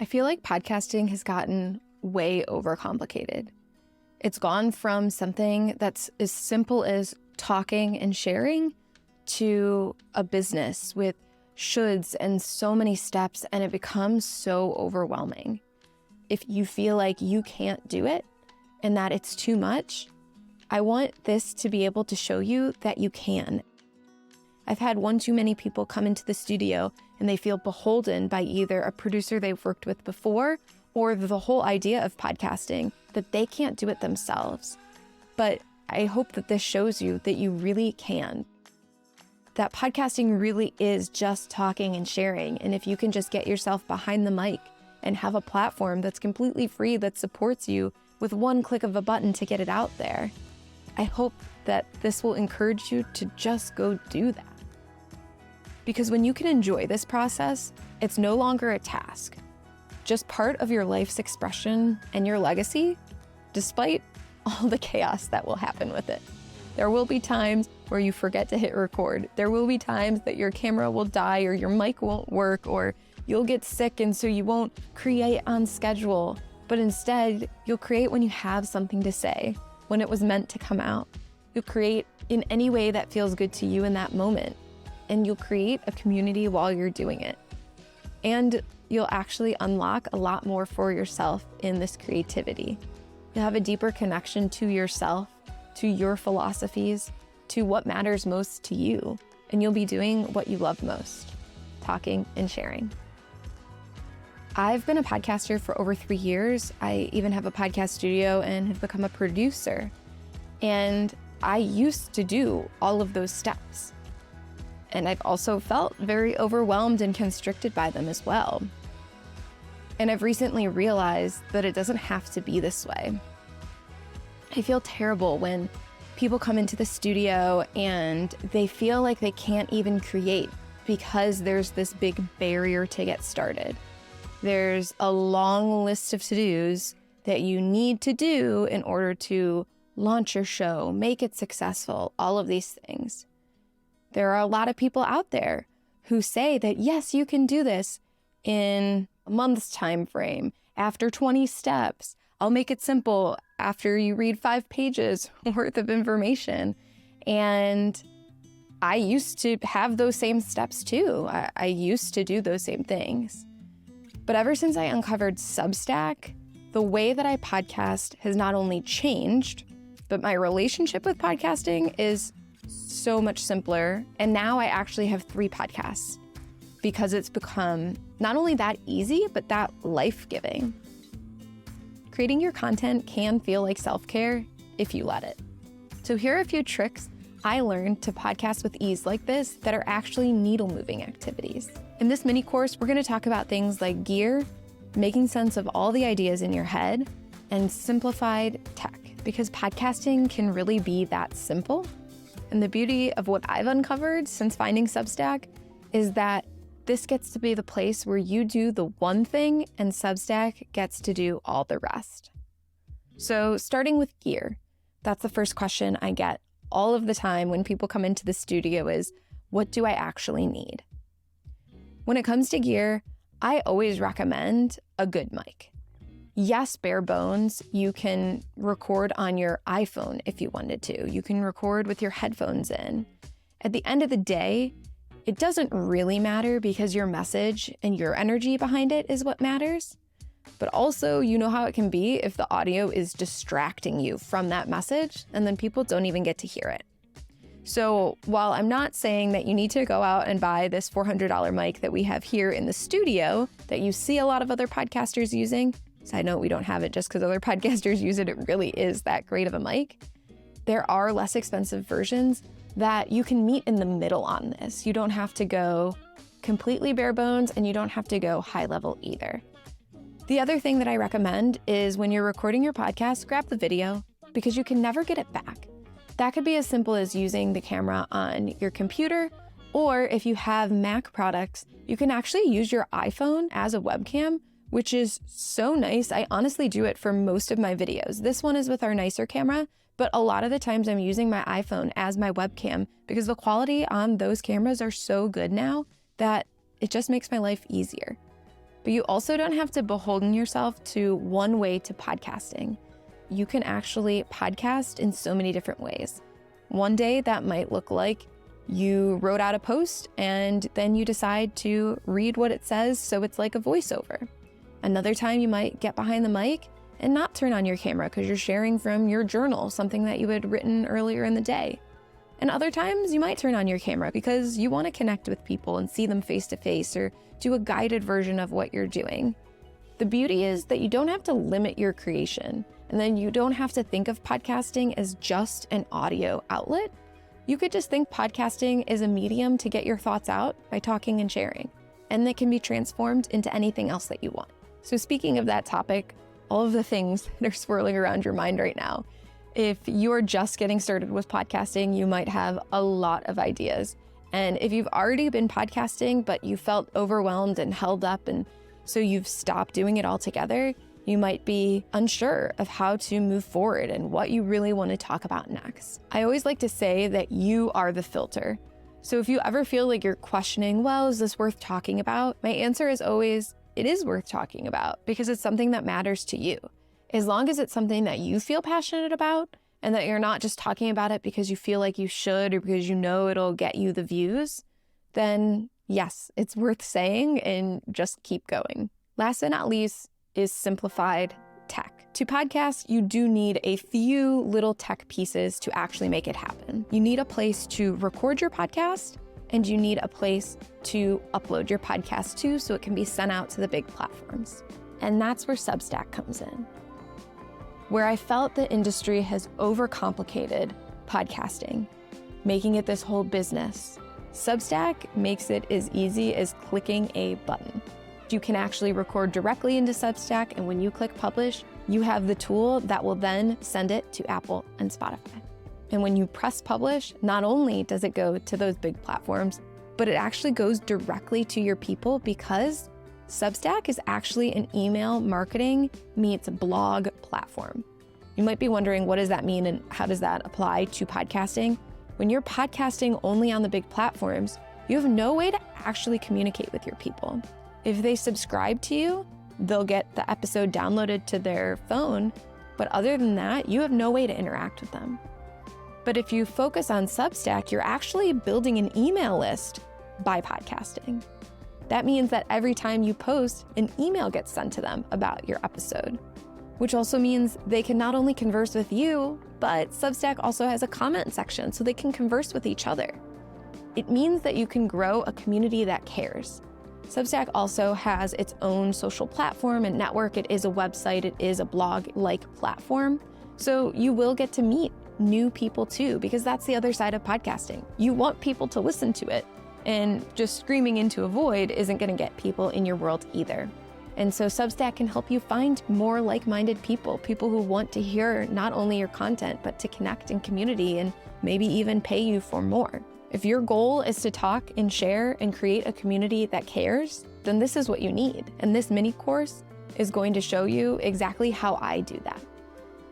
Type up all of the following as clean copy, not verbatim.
I feel like podcasting has gotten way overcomplicated. It's gone from something that's as simple as talking and sharing to a business with shoulds and so many steps, and it becomes so overwhelming. If you feel like you can't do it and that it's too much, I want this to be able to show you that you can. I've had one too many people come into the studio and they feel beholden by either a producer they've worked with before or the whole idea of podcasting, that they can't do it themselves. But I hope that this shows you that you really can. That podcasting really is just talking and sharing. And if you can just get yourself behind the mic and have a platform that's completely free that supports you with one click of a button to get it out there, I hope that this will encourage you to just go do that. Because when you can enjoy this process, it's no longer a task, just part of your life's expression and your legacy, despite all the chaos that will happen with it. There will be times where you forget to hit record. There will be times that your camera will die or your mic won't work or you'll get sick and so you won't create on schedule. But instead, you'll create when you have something to say, when it was meant to come out. You'll create in any way that feels good to you in that moment. And you'll create a community while you're doing it. And you'll actually unlock a lot more for yourself in this creativity. You'll have a deeper connection to yourself, to your philosophies, to what matters most to you. And you'll be doing what you love most, talking and sharing. I've been a podcaster for over 3 years. I even have a podcast studio and have become a producer. And I used to do all of those steps. And I've also felt very overwhelmed and constricted by them as well. And I've recently realized that it doesn't have to be this way. I feel terrible when people come into the studio and they feel like they can't even create because there's this big barrier to get started. There's a long list of to-dos that you need to do in order to launch your show, make it successful, all of these things. There are a lot of people out there who say that, yes, you can do this in a month's time frame, after 20 steps. I'll make it simple after you read 5 pages worth of information. And I used to have those same steps too. I used to do those same things. But ever since I uncovered Substack, the way that I podcast has not only changed, but my relationship with podcasting is so much simpler. And now I actually have 3 podcasts because it's become not only that easy, but that life-giving. Creating your content can feel like self-care if you let it. So here are a few tricks I learned to podcast with ease like this that are actually needle-moving activities. In this mini course, we're going to talk about things like gear, making sense of all the ideas in your head, and simplified tech, because podcasting can really be that simple. And the beauty of what I've uncovered since finding Substack is that this gets to be the place where you do the one thing and Substack gets to do all the rest. So starting with gear, that's the first question I get all of the time when people come into the studio is, what do I actually need? When it comes to gear, I always recommend a good mic. Yes, bare bones, you can record on your iPhone if you wanted to. You can record with your headphones in. At the end of the day, it doesn't really matter because your message and your energy behind it is what matters. But also, you know how it can be if the audio is distracting you from that message, and then people don't even get to hear it. So while I'm not saying that you need to go out and buy this $400 mic that we have here in the studio that you see a lot of other podcasters using, side note, we don't have it just because other podcasters use it. It really is that great of a mic. There are less expensive versions that you can meet in the middle on this. You don't have to go completely bare bones and you don't have to go high level either. The other thing that I recommend is when you're recording your podcast, grab the video because you can never get it back. That could be as simple as using the camera on your computer, or if you have Mac products, you can actually use your iPhone as a webcam, which is so nice. I honestly do it for most of my videos. This one is with our nicer camera, but a lot of the times I'm using my iPhone as my webcam because the quality on those cameras are so good now that it just makes my life easier. But you also don't have to beholden yourself to one way to podcasting. You can actually podcast in so many different ways. One day that might look like you wrote out a post and then you decide to read what it says so it's like a voiceover. Another time you might get behind the mic and not turn on your camera because you're sharing from your journal, something that you had written earlier in the day. And other times you might turn on your camera because you want to connect with people and see them face to face or do a guided version of what you're doing. The beauty is that you don't have to limit your creation, and then you don't have to think of podcasting as just an audio outlet. You could just think podcasting is a medium to get your thoughts out by talking and sharing, and that can be transformed into anything else that you want. So speaking of that topic, all of the things that are swirling around your mind right now, if you're just getting started with podcasting, you might have a lot of ideas. And if you've already been podcasting, but you felt overwhelmed and held up, and so you've stopped doing it altogether, you might be unsure of how to move forward and what you really want to talk about next. I always like to say that you are the filter. So if you ever feel like you're questioning, well, is this worth talking about? My answer is always, it is worth talking about because it's something that matters to you. As long as it's something that you feel passionate about and that you're not just talking about it because you feel like you should or because you know it'll get you the views, then yes, it's worth saying and just keep going. Last but not least is simplified tech. To podcast, you do need a few little tech pieces to actually make it happen. You need a place to record your podcast, and you need a place to upload your podcast to so it can be sent out to the big platforms. And that's where Substack comes in. Where I felt the industry has overcomplicated podcasting, making it this whole business, Substack makes it as easy as clicking a button. You can actually record directly into Substack, and when you click publish, you have the tool that will then send it to Apple and Spotify. And when you press publish, not only does it go to those big platforms, but it actually goes directly to your people because Substack is actually an email marketing meets blog platform. You might be wondering, what does that mean and how does that apply to podcasting? When you're podcasting only on the big platforms, you have no way to actually communicate with your people. If they subscribe to you, they'll get the episode downloaded to their phone, but other than that, you have no way to interact with them. But if you focus on Substack, you're actually building an email list by podcasting. That means that every time you post, an email gets sent to them about your episode, which also means they can not only converse with you, but Substack also has a comment section so they can converse with each other. It means that you can grow a community that cares. Substack also has its own social platform and network. It is a website, it is a blog-like platform. So you will get to meet new people too, because that's the other side of podcasting. You want people to listen to it, and just screaming into a void isn't gonna get people in your world either. And so Substack can help you find more like-minded people who want to hear not only your content, but to connect in community and maybe even pay you for more. If your goal is to talk and share and create a community that cares, then this is what you need. And this mini course is going to show you exactly how I do that.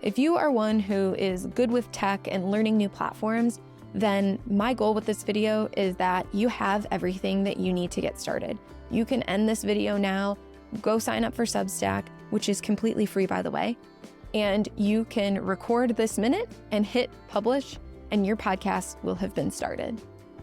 If you are one who is good with tech and learning new platforms, then my goal with this video is that you have everything that you need to get started. You can end this video now, go sign up for Substack, which is completely free, by the way, and you can record this minute and hit publish, and your podcast will have been started.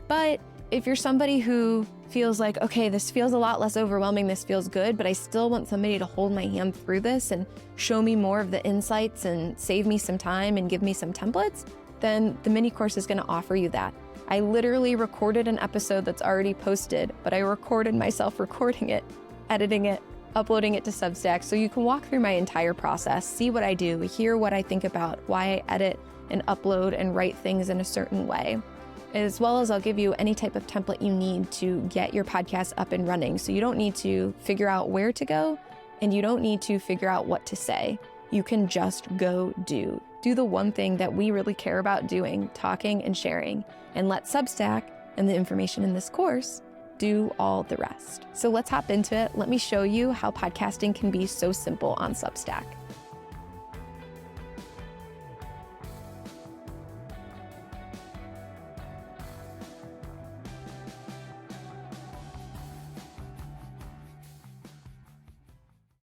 But if you're somebody who feels like, okay, this feels a lot less overwhelming, this feels good, but I still want somebody to hold my hand through this and show me more of the insights and save me some time and give me some templates, then the mini course is gonna offer you that. I literally recorded an episode that's already posted, but I recorded myself recording it, editing it, uploading it to Substack, so you can walk through my entire process, see what I do, hear what I think about, why I edit and upload and write things in a certain way. As well as I'll give you any type of template you need to get your podcast up and running. So you don't need to figure out where to go, and you don't need to figure out what to say. You can just go do the one thing that we really care about doing, talking and sharing, and let Substack and the information in this course do all the rest. So let's hop into it. Let me show you how podcasting can be so simple on Substack.